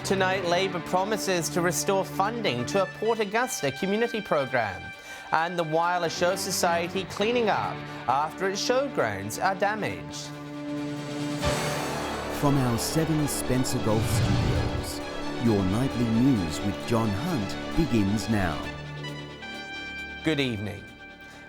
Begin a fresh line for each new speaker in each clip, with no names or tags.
Tonight, Labor promises to restore funding to a Port Augusta community program. And the Whyalla Show Society cleaning up after its showgrounds are damaged.
From our 7 Spencer Golf Studios, your nightly news with John Hunt begins now.
Good evening.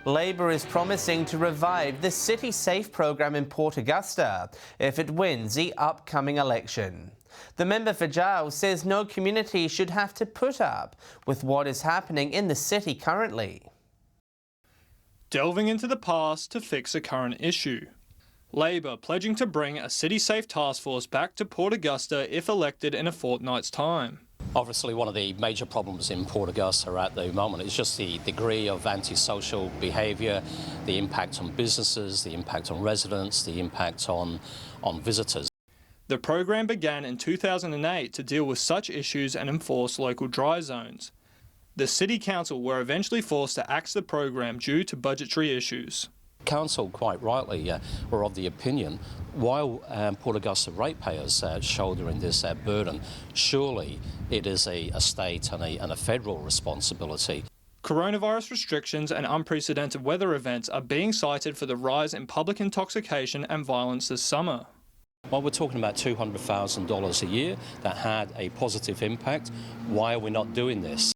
Labor is promising to revive the City Safe program in Port Augusta if it wins the upcoming election. The member for Giles says no community should have to put up with what is happening in the city currently.
Delving into the past to fix a current issue. Labor pledging to bring a City Safe task force back to Port Augusta if elected in a fortnight's time.
Obviously, one of the major problems in Port Augusta at the moment is just the degree of antisocial behaviour, the impact on businesses, the impact on residents, the impact on visitors.
The program began in 2008 to deal with such issues and enforce local dry zones. The City Council were eventually forced to axe the program due to budgetary issues.
Council, quite rightly, were of the opinion, while Port Augusta ratepayers shouldering this burden, surely it is a state and a federal responsibility.
Coronavirus restrictions and unprecedented weather events are being cited for the rise in public intoxication and violence this summer.
While we're talking about $200,000 a year that had a positive impact, why are we not doing this?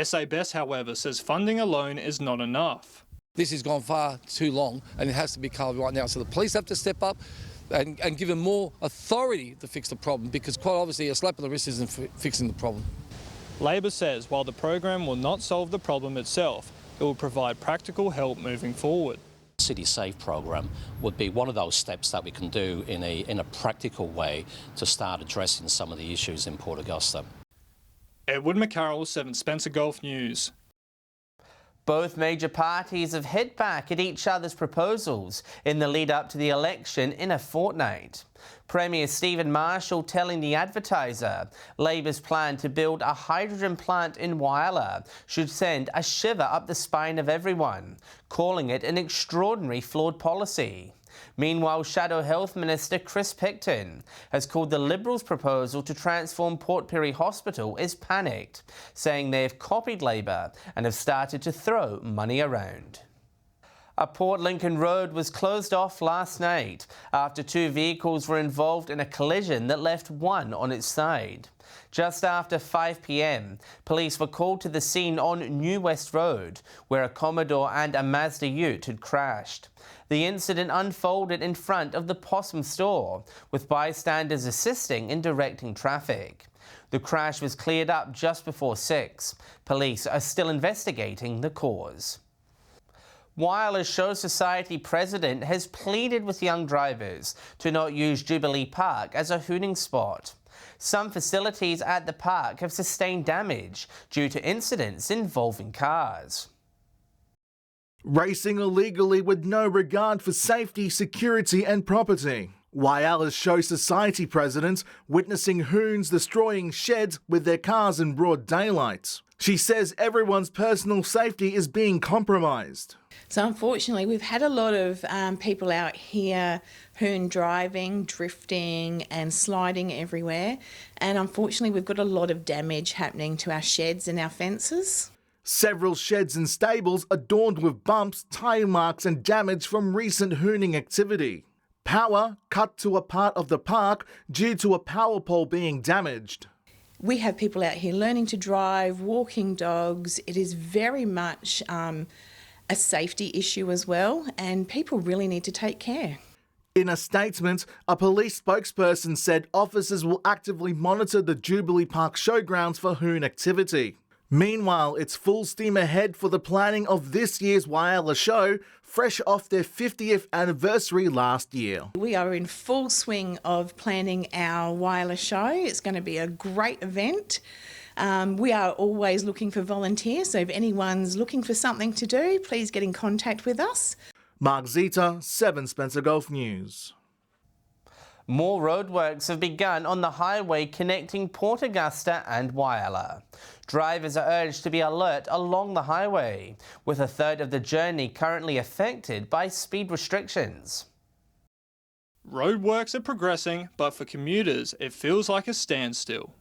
SA Best, however, says funding alone is not enough.
This has gone far too long and it has to be covered right now. So the police have to step up and give them more authority to fix the problem, because quite obviously a slap on the wrist isn't fixing the problem.
Labor says while the program will not solve the problem itself, it will provide practical help moving forward.
City Safe program would be one of those steps that we can do in a practical way to start addressing some of the issues in Port Augusta.
Edward McCarroll, 7 Spencer Golf News.
Both major parties have hit back at each other's proposals in the lead up to the election in a fortnight. Premier Stephen Marshall telling The Advertiser Labor's plan to build a hydrogen plant in Whyalla should send a shiver up the spine of everyone, calling it an extraordinary flawed policy. Meanwhile, Shadow Health Minister Chris Picton has called the Liberals' proposal to transform Port Pirie Hospital as panicked, saying they have copied Labor and have started to throw money around. A Port Lincoln road was closed off last night after 2 vehicles were involved in a collision that left one on its side. Just after 5 p.m, police were called to the scene on New West Road, where a Commodore and a Mazda Ute had crashed. The incident unfolded in front of the Possum store, with bystanders assisting in directing traffic. The crash was cleared up just before 6. Police are still investigating the cause. Whyalla Show Society president has pleaded with young drivers to not use Jubilee Park as a hooning spot. Some facilities at the park have sustained damage due to incidents involving cars.
Racing illegally with no regard for safety, security and property. Whyalla Show Society president witnessing hoons destroying sheds with their cars in broad daylight. She says everyone's personal safety is being compromised.
So unfortunately, we've had a lot of people out here hoon driving, drifting and sliding everywhere. And unfortunately, we've got a lot of damage happening to our sheds and our fences.
Several sheds and stables adorned with bumps, tyre marks and damage from recent hooning activity. Power cut to a part of the park due to a power pole being damaged.
We have people out here learning to drive, walking dogs. It is very much a safety issue as well, and people really need to take care.
In a statement, a police spokesperson said officers will actively monitor the Jubilee Park showgrounds for hoon activity. Meanwhile, it's full steam ahead for the planning of this year's Whyalla Show, fresh off their 50th anniversary last year.
We are in full swing of planning our Whyalla Show. It's going to be a great event. We are always looking for volunteers, so if anyone's looking for something to do, please get in contact with us.
Mark Zita, 7 Spencer Golf News.
More roadworks have begun on the highway connecting Port Augusta and Whyalla. Drivers are urged to be alert along the highway, with a third of the journey currently affected by speed restrictions.
Roadworks are progressing, but for commuters, it feels like a standstill.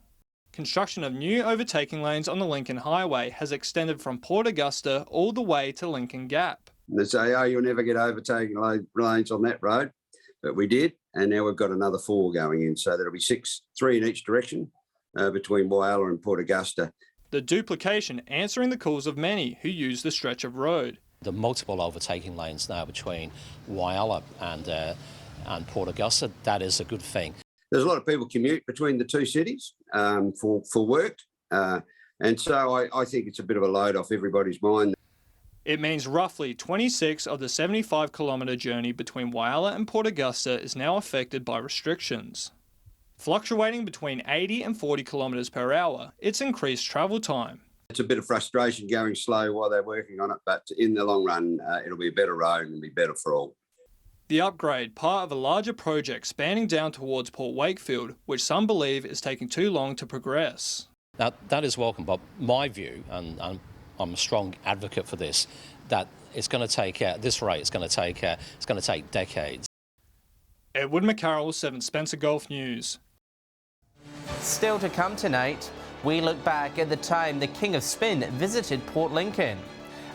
Construction of new overtaking lanes on the Lincoln Highway has extended from Port Augusta all the way to Lincoln Gap.
They say, oh, you'll never get overtaking lanes on that road. But we did, and now we've got another 4 going in. So there'll be 6, 3 in each direction between Whyalla and Port Augusta.
The duplication answering the calls of many who use the stretch of road.
The multiple overtaking lanes now between Whyalla and Port Augusta, that is a good thing.
There's a lot of people commute between the 2 cities for work, and so I think it's a bit of a load off everybody's mind.
It means roughly 26 of the 75-kilometre journey between Whyalla and Port Augusta is now affected by restrictions. Fluctuating between 80 and 40 kilometres per hour, it's increased travel time.
It's a bit of frustration going slow while they're working on it, but in the long run, it'll be a better road and be better for all.
The upgrade, part of a larger project spanning down towards Port Wakefield, which some believe is taking too long to progress.
Now, that is welcome, but my view, and I'm a strong advocate for this, that it's going to take, this rate, it's going to take decades.
Edward McCarroll, 7 Spencer Gulf News.
Still to come tonight, we look back at the time the King of Spin visited Port Lincoln,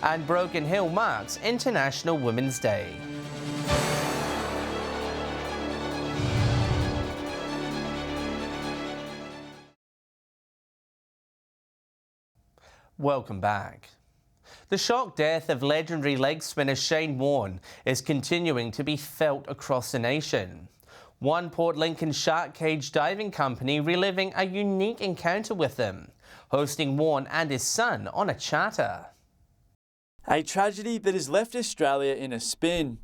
and Broken Hill marks International Women's Day. Welcome back. The shock death of legendary leg spinner Shane Warne is continuing to be felt across the nation. One Port Lincoln shark cage diving company reliving a unique encounter with him, hosting Warne and his son on a charter.
A tragedy that has left Australia in a spin.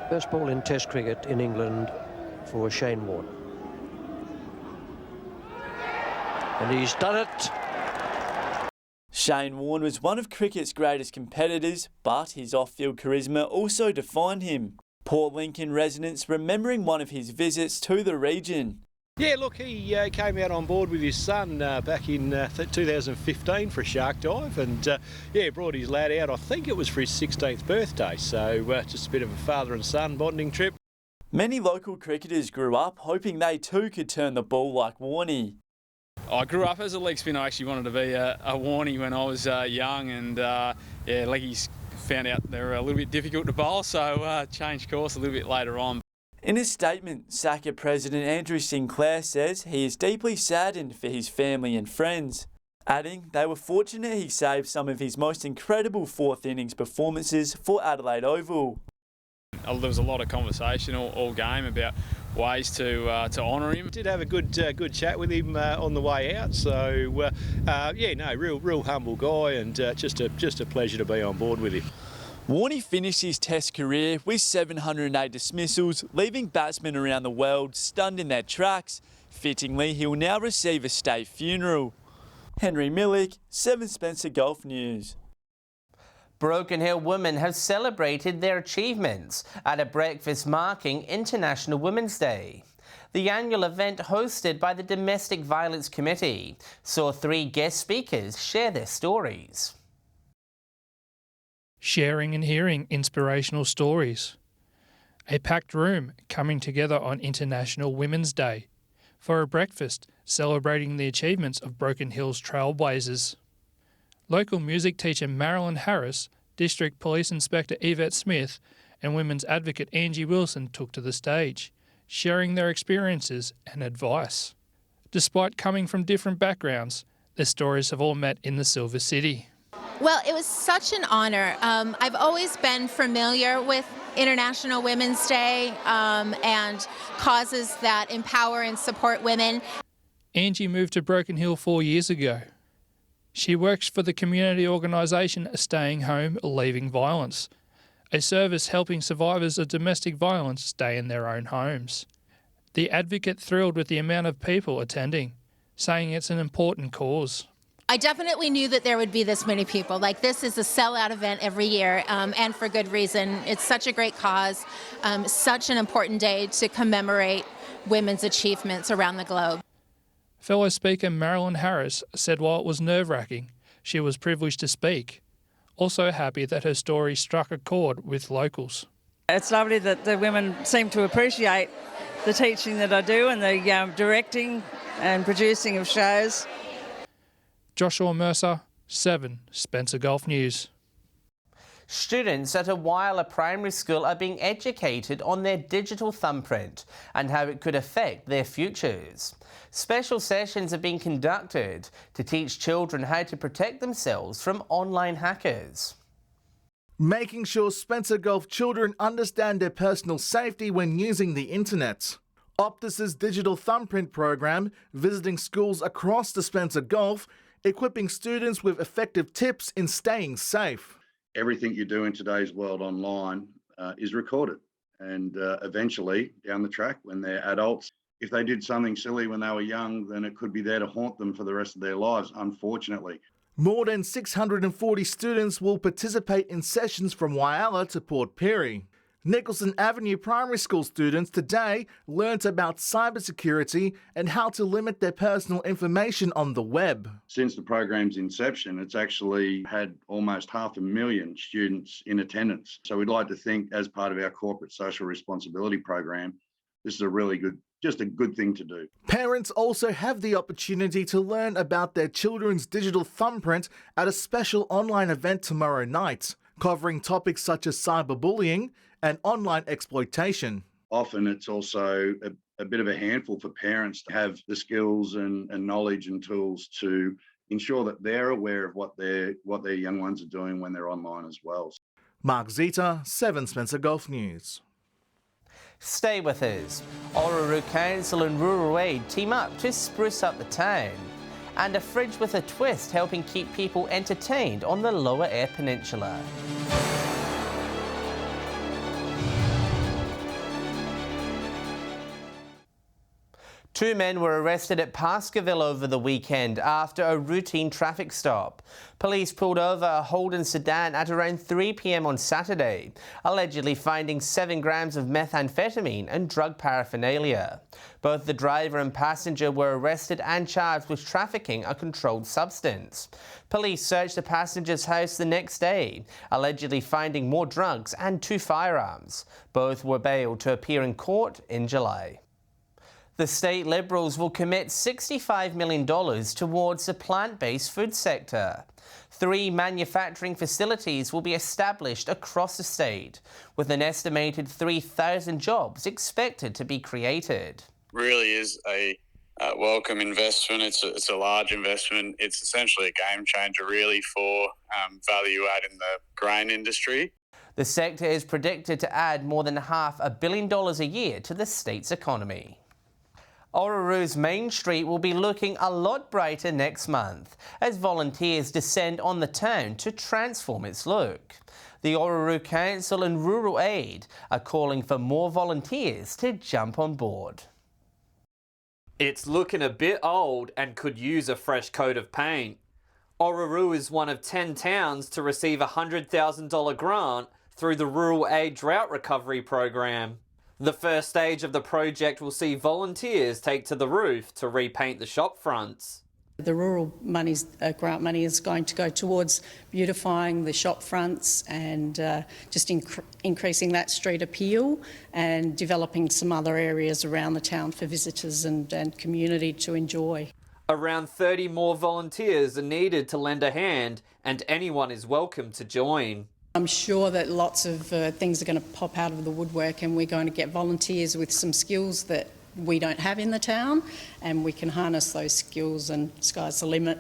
First ball in Test cricket in England for Shane Warne. And he's done it.
Shane Warne was one of cricket's greatest competitors, but his off-field charisma also defined him. Port Lincoln residents remembering one of his visits to the region.
Yeah, look, he came out on board with his son back in 2015 for a shark dive, and brought his lad out. I think it was for his 16th birthday, so just a bit of a father and son bonding trip.
Many local cricketers grew up hoping they too could turn the ball like Warnie.
I grew up as a leg spinner. I actually wanted to be a Warnie when I was young, and leggies found out they were a little bit difficult to bowl, so changed course a little bit later on.
In a statement, SACA President Andrew Sinclair says he is deeply saddened for his family and friends, adding they were fortunate he saved some of his most incredible 4th innings performances for Adelaide Oval.
There was a lot of conversation all game about ways to honour him.
Did have a good chat with him on the way out. So real humble guy, and just a pleasure to be on board with him.
Warnie finished his Test career with 708 dismissals, leaving batsmen around the world stunned in their tracks. Fittingly, he will now receive a state funeral. Henry Millick, 7 Spencer Gulf News.
Broken Hill women have celebrated their achievements at a breakfast marking International Women's Day. The annual event, hosted by the Domestic Violence Committee, saw 3 guest speakers share their stories.
Sharing and hearing inspirational stories. A packed room coming together on International Women's Day for a breakfast celebrating the achievements of Broken Hill's trailblazers. Local music teacher Marilyn Harris, District Police Inspector Yvette Smith and women's advocate Angie Wilson took to the stage, sharing their experiences and advice. Despite coming from different backgrounds, their stories have all met in the Silver City.
Well, it was such an honour. I've always been familiar with International Women's Day and causes that empower and support women.
Angie moved to Broken Hill 4 years ago. She works for the community organisation Staying Home, Leaving Violence, a service helping survivors of domestic violence stay in their own homes. The advocate thrilled with the amount of people attending, saying it's an important cause.
I definitely knew that there would be this many people. Like, this is a sellout event every year, and for good reason. It's such a great cause, such an important day to commemorate women's achievements around the globe.
Fellow speaker Marilyn Harris said while it was nerve-wracking, she was privileged to speak, also happy that her story struck a chord with locals.
It's lovely that the women seem to appreciate the teaching that I do and the directing and producing of shows.
Joshua Mercer, 7 Spencer Gulf News.
Students at a Whyalla primary school are being educated on their digital thumbprint and how it could affect their futures. Special sessions are being conducted to teach children how to protect themselves from online hackers.
Making sure Spencer Gulf children understand their personal safety when using the internet. Optus's digital thumbprint program, visiting schools across the Spencer Gulf, equipping students with effective tips in staying safe.
Everything you do in today's world online is recorded, and eventually down the track when they're adults, if they did something silly when they were young, then it could be there to haunt them for the rest of their lives, unfortunately.
More than 640 students will participate in sessions from Whyalla to Port Pirie. Nicholson Avenue Primary School students today learnt about cybersecurity and how to limit their personal information on the web.
Since the program's inception, it's actually had almost 500,000 students in attendance. So we'd like to think, as part of our corporate social responsibility program, this is a really good, just a good thing to do.
Parents also have the opportunity to learn about their children's digital thumbprint at a special online event tomorrow night, covering topics such as cyberbullying and online exploitation.
Often it's also a bit of a handful for parents to have the skills and knowledge and tools to ensure that they're aware of what their young ones are doing when they're online as well.
Mark Zeta, 7 Spencer Gulf News.
Stay with us. Orroroo Council and Rural Aid team up to spruce up the town. And a fridge with a twist helping keep people entertained on the Lower Eyre Peninsula. Two men were arrested at Pascaville over the weekend after a routine traffic stop. Police pulled over a Holden sedan at around 3 p.m. on Saturday, allegedly finding 7 grams of methamphetamine and drug paraphernalia. Both the driver and passenger were arrested and charged with trafficking a controlled substance. Police searched the passenger's house the next day, allegedly finding more drugs and 2 firearms. Both were bailed to appear in court in July. The state Liberals will commit $65 million towards the plant-based food sector. 3 manufacturing facilities will be established across the state, with an estimated 3,000 jobs expected to be created.
Really is a welcome investment. It's a large investment. It's essentially a game changer really for value add in the grain industry.
The sector is predicted to add more than $500 million a year to the state's economy. Orroroo's Main Street will be looking a lot brighter next month as volunteers descend on the town to transform its look. The Orroroo Council and Rural Aid are calling for more volunteers to jump on board.
It's looking a bit old and could use a fresh coat of paint. Orroroo is one of 10 towns to receive a $100,000 grant through the Rural Aid Drought Recovery Program. The first stage of the project will see volunteers take to the roof to repaint the shop fronts.
The rural grant money is going to go towards beautifying the shop fronts and just increasing that street appeal and developing some other areas around the town for visitors and community to enjoy.
Around 30 more volunteers are needed to lend a hand, and anyone is welcome to join.
I'm sure that lots of things are going to pop out of the woodwork, and we're going to get volunteers with some skills that we don't have in the town, and we can harness those skills, and sky's the limit.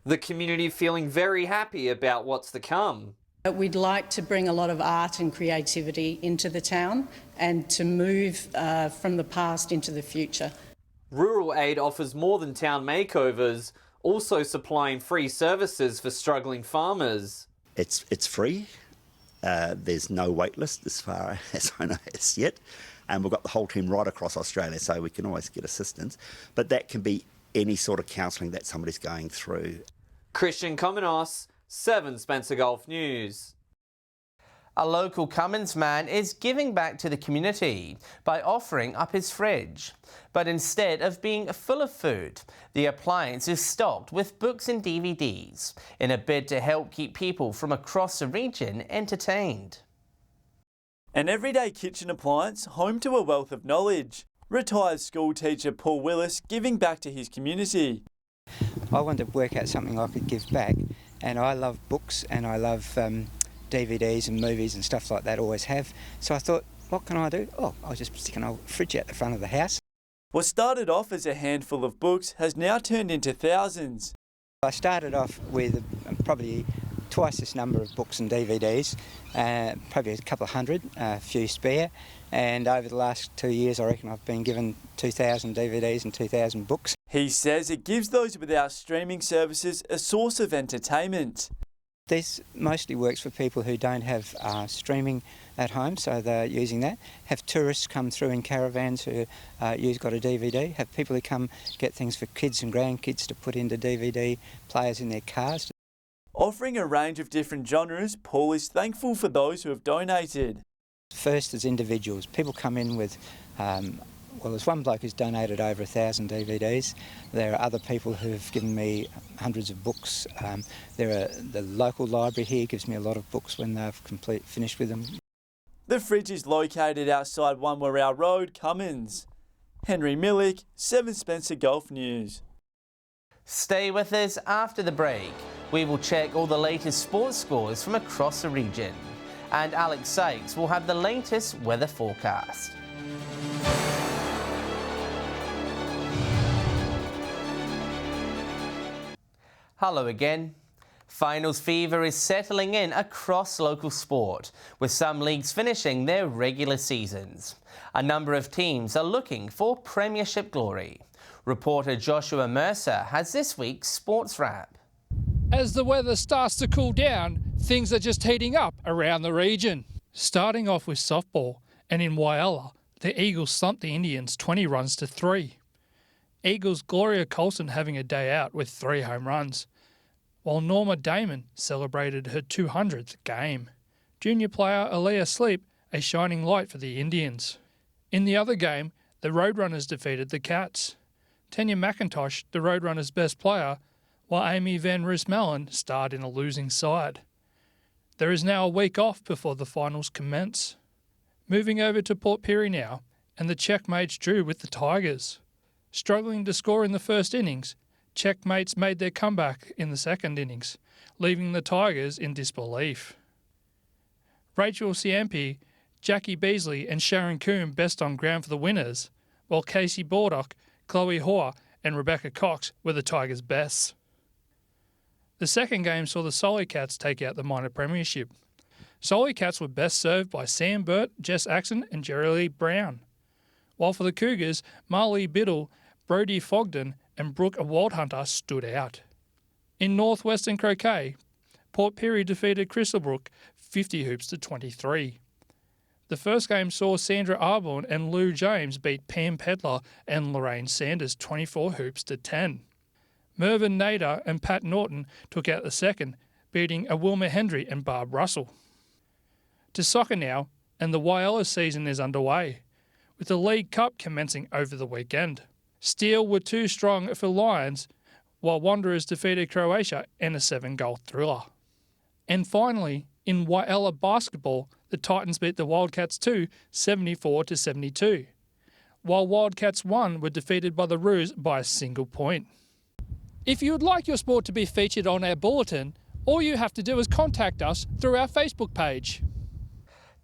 The community feeling very happy about what's to come.
We'd like to bring a lot of art and creativity into the town and to move from the past into the future.
Rural Aid offers more than town makeovers, also supplying free services for struggling farmers.
It's free. There's no wait list as far as I know as yet. And we've got the whole team right across Australia, so we can always get assistance. But that can be any sort of counselling that somebody's going through.
Christian Cominos, 7 Spencer Gulf News.
A local Cummins man is giving back to the community by offering up his fridge. But instead of being full of food, the appliance is stocked with books and DVDs in a bid to help keep people from across the region entertained.
An everyday kitchen appliance home to a wealth of knowledge. Retired school teacher Paul Willis giving back to his community.
I wanted to work out something I could give back, and I love books and I love DVDs and movies and stuff like that, always have. So I thought, what can I do? Oh, I'll just stick an old fridge out the front of the house.
What started off as a handful of books has now turned into thousands.
I started off with probably twice this number of books and DVDs, probably a couple of hundred, a few spare, and over the last 2 years I reckon I've been given 2,000 DVDs and 2,000 books.
He says it gives those without streaming services a source of entertainment.
This mostly works for people who don't have streaming at home, so they're using that. Have tourists come through in caravans who got a DVD. Have people who come get things for kids and grandkids to put into DVD players in their cars.
Offering a range of different genres, Paul is thankful for those who have donated.
First, as individuals, people come in with, well, there's one bloke who's donated over 1,000 DVDs. There are other people who've given me hundreds of books. The local library here gives me a lot of books when they've finished with them.
The fridge is located outside Whyalla Road, Cummins. Henry Millick, 7 Spencer Golf News.
Stay with us after the break. We will check all the latest sports scores from across the region. And Alex Sykes will have the latest weather forecast. Hello again. Finals fever is settling in across local sport, with some leagues finishing their regular seasons. A number of teams are looking for premiership glory. Reporter Joshua Mercer has this week's sports wrap.
As the weather starts to cool down, things are just heating up around the region. Starting off with softball, and in Whyalla, the Eagles thumped the Indians 20 runs to 3. Eagles' Gloria Colson having a day out with 3 home runs, while Norma Damon celebrated her 200th game. Junior player Aaliyah Sleep a shining light for the Indians. In the other game, the Roadrunners defeated the Cats. Tanya McIntosh, the Roadrunners' best player, while Amy Van Roos-Mellon starred in a losing side. There is now a week off before the finals commence. Moving over to Port Pirie now, and the Checkmates drew with the Tigers. Struggling to score in the first innings, Checkmates made their comeback in the second innings, leaving the Tigers in disbelief. Rachel Ciampi, Jackie Beasley and Sharon Coombe best on ground for the winners, while Casey Bordock, Chloe Hoare and Rebecca Cox were the Tigers' bests. The second game saw the Solly Cats take out the minor premiership. Solly Cats were best served by Sam Burt, Jess Axon and Jerry Lee Brown, while for the Cougars, Marlee Biddle, Brodie Fogden and Brooke Waldhunter stood out. In Northwestern Croquet, Port Pirie defeated Crystalbrook 50 hoops to 23. The first game saw Sandra Arborn and Lou James beat Pam Pedler and Lorraine Sanders 24 hoops to 10. Mervyn Nader and Pat Norton took out the second, beating Wilma Hendry and Barb Russell. To soccer now, and the Whyalla season is underway, with the League Cup commencing over the weekend. Steel were too strong for Lions, while Wanderers defeated Croatia in a 7-goal thriller. And finally, in Whyalla basketball, the Titans beat the Wildcats 2, 74 to 72, while Wildcats 1 were defeated by the Roos by a single point. If you would like your sport to be featured on our bulletin, all you have to do is contact us through our Facebook page.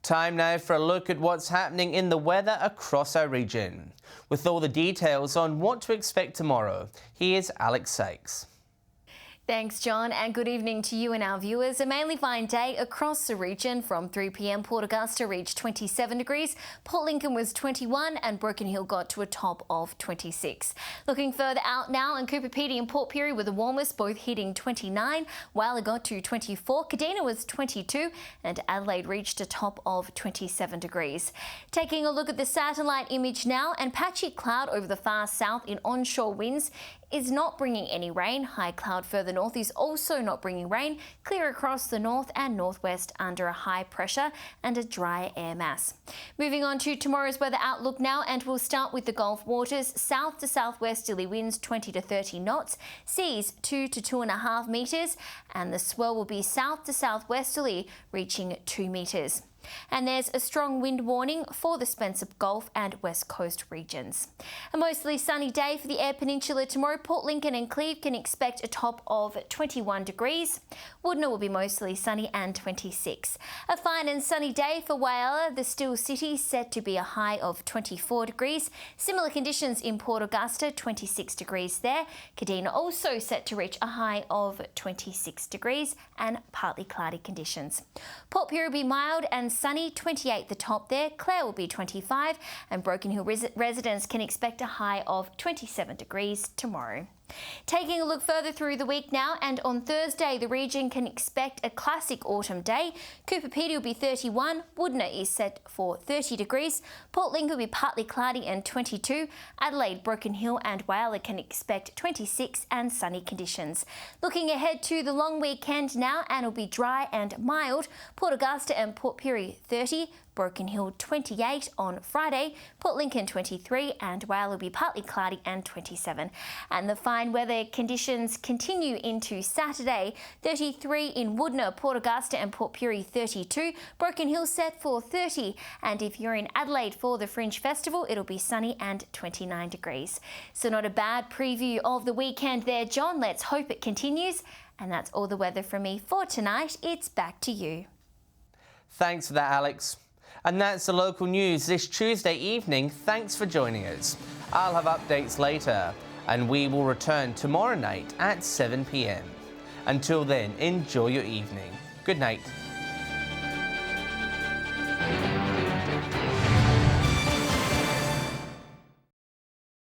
Time now for a look at what's happening in the weather across our region. With all the details on what to expect tomorrow, here's Alex Sykes.
Thanks, John, and good evening to you and our viewers. A mainly fine day across the region. From 3 p.m, Port Augusta reached 27 degrees, Port Lincoln was 21 and Broken Hill got to a top of 26. Looking further out now, and Cooper Pedy and Port Pirie were the warmest, both hitting 29, Whyalla got to 24, Kadina was 22 and Adelaide reached a top of 27 degrees. Taking a look at the satellite image now, and patchy cloud over the far south in onshore winds is not bringing any rain. High cloud further north is also not bringing rain. Clear across the north and northwest under a high pressure and a dry air mass. Moving on to tomorrow's weather outlook now, and we'll start with the Gulf waters. South to southwesterly winds 20 to 30 knots, seas 2 to 2.5 metres, and the swell will be south to southwesterly reaching 2 metres. And there's a strong wind warning for the Spencer Gulf and West Coast regions. A mostly sunny day for the Eyre Peninsula tomorrow. Port Lincoln and Cleve can expect a top of 21 degrees. Woodna will be mostly sunny and 26. A fine and sunny day for Whyalla, the Still City, set to be a high of 24 degrees. Similar conditions in Port Augusta, 26 degrees there. Kadina also set to reach a high of 26 degrees and partly cloudy conditions. Port Pirie will be mild and sunny, 28 the top there. Clare will be 25 and Broken Hill residents can expect a high of 27 degrees tomorrow. Taking a look further through the week now, and on Thursday the region can expect a classic autumn day. Cooper Pedy will be 31, Woodna is set for 30 degrees, Port Lincoln will be partly cloudy and 22, Adelaide, Broken Hill and Whyalla can expect 26 and sunny conditions. Looking ahead to the long weekend now, and it'll be dry and mild. Port Augusta and Port Pirie 30, Broken Hill 28 on Friday, Port Lincoln 23 and Whyalla will be partly cloudy and 27. And the fine weather conditions continue into Saturday, 33 in Woodna, Port Augusta and Port Pirie 32, Broken Hill set for 30, and if you're in Adelaide for the Fringe Festival it'll be sunny and 29 degrees. So not a bad preview of the weekend there, John. Let's hope it continues. And that's all the weather from me for tonight. It's back to you.
Thanks for that, Alex. And that's the local news this Tuesday evening. Thanks for joining us. I'll have updates later, and we will return tomorrow night at 7 p.m. Until then, enjoy your evening. Good night.